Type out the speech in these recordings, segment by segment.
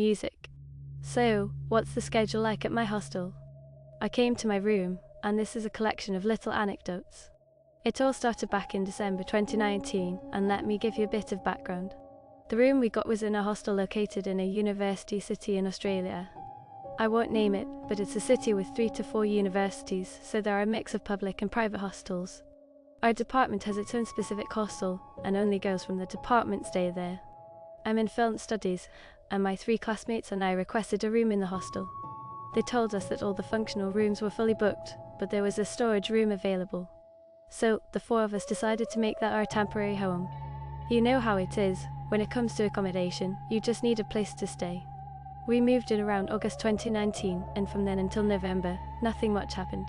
Music. So, what's the schedule like at my hostel? I came to my room, and this is a collection of little anecdotes. It all started back in December 2019, and let me give you a bit of background. The room we got was in a hostel located in a university city in Australia. I won't name it, but it's a city with 3 to 4 universities, so there are a mix of public and private hostels. Our department has its own specific hostel, and only girls from the department stay there. I'm in film studies, and my 3 classmates and I requested a room in the hostel. They told us that all the functional rooms were fully booked, but there was a storage room available. So, the 4 of us decided to make that our temporary home. You know how it is, when it comes to accommodation, you just need a place to stay. We moved in around August 2019, and from then until November, nothing much happened.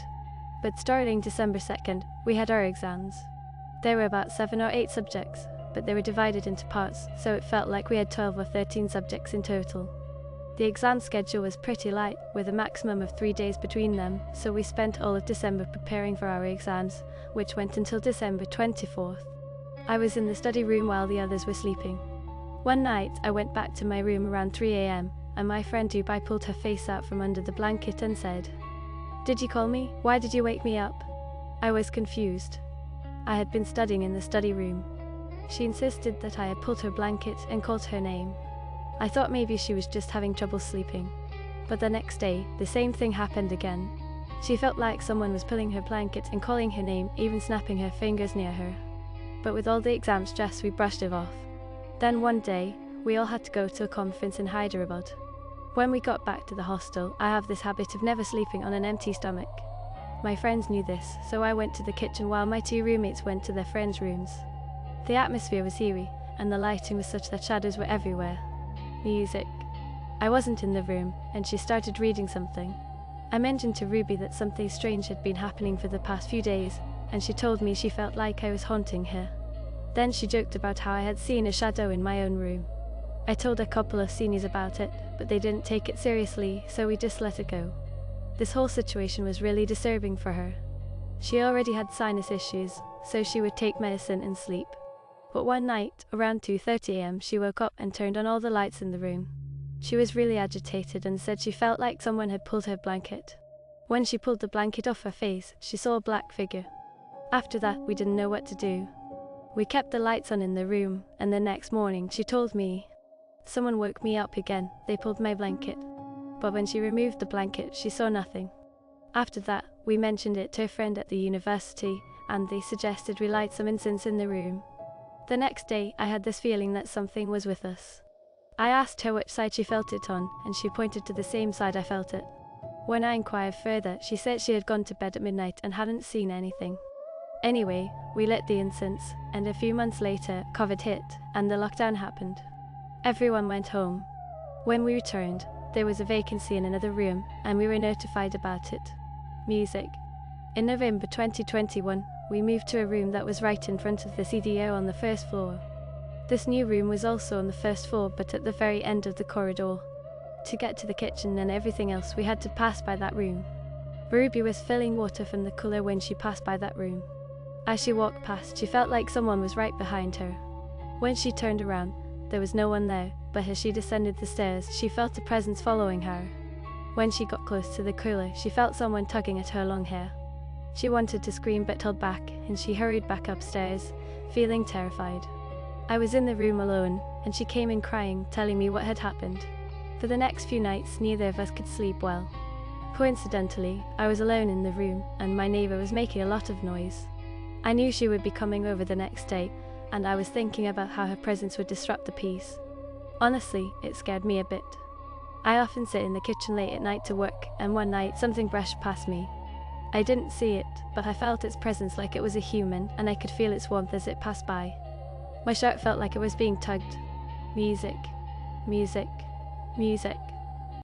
But starting December 2nd, we had our exams. There were about 7 or 8 subjects, but they were divided into parts, so it felt like we had 12 or 13 subjects in total. The exam schedule was pretty light, with a maximum of 3 days between them, so we spent all of December preparing for our exams, which went until December 24th. I was in the study room while the others were sleeping. One night, I went back to my room around 3 a.m, and my friend Dubai pulled her face out from under the blanket and said, "Did you call me? Why did you wake me up?" I was confused. I had been studying in the study room. She insisted that I had pulled her blanket and called her name. I thought maybe she was just having trouble sleeping. But the next day, the same thing happened again. She felt like someone was pulling her blanket and calling her name, even snapping her fingers near her. But with all the exam stress, we brushed it off. Then one day, we all had to go to a conference in Hyderabad. When we got back to the hostel, I have this habit of never sleeping on an empty stomach. My friends knew this, so I went to the kitchen while my 2 roommates went to their friends' rooms. The atmosphere was eerie, and the lighting was such that shadows were everywhere. Music. I wasn't in the room, and she started reading something. I mentioned to Ruby that something strange had been happening for the past few days, and she told me she felt like I was haunting her. Then she joked about how I had seen a shadow in my own room. I told a couple of seniors about it, but they didn't take it seriously, so we just let it go. This whole situation was really disturbing for her. She already had sinus issues, so she would take medicine and sleep. But one night, around 2:30 a.m, she woke up and turned on all the lights in the room. She was really agitated and said she felt like someone had pulled her blanket. When she pulled the blanket off her face, she saw a black figure. After that, we didn't know what to do. We kept the lights on in the room, and the next morning she told me, "Someone woke me up again, they pulled my blanket." But when she removed the blanket, she saw nothing. After that, we mentioned it to a friend at the university, and they suggested we light some incense in the room. The next day, I had this feeling that something was with us. I asked her which side she felt it on, and she pointed to the same side I felt it. When I inquired further, she said she had gone to bed at midnight and hadn't seen anything. Anyway, we lit the incense, and a few months later, COVID hit, and the lockdown happened. Everyone went home. When we returned, there was a vacancy in another room, and we were notified about it. Music. In November 2021, we moved to a room that was right in front of the CDO on the first floor. This new room was also on the first floor, but at the very end of the corridor. To get to the kitchen and everything else, we had to pass by that room. Ruby was filling water from the cooler when she passed by that room. As she walked past, she felt like someone was right behind her. When she turned around, there was no one there, but as she descended the stairs, she felt a presence following her. When she got close to the cooler, she felt someone tugging at her long hair. She wanted to scream but held back, and she hurried back upstairs, feeling terrified. I was in the room alone, and she came in crying, telling me what had happened. For the next few nights, neither of us could sleep well. Coincidentally, I was alone in the room, and my neighbor was making a lot of noise. I knew she would be coming over the next day, and I was thinking about how her presence would disrupt the peace. Honestly, it scared me a bit. I often sit in the kitchen late at night to work, and one night something brushed past me. I didn't see it, but I felt its presence like it was a human, and I could feel its warmth as it passed by. My shirt felt like it was being tugged. Music. Music. Music.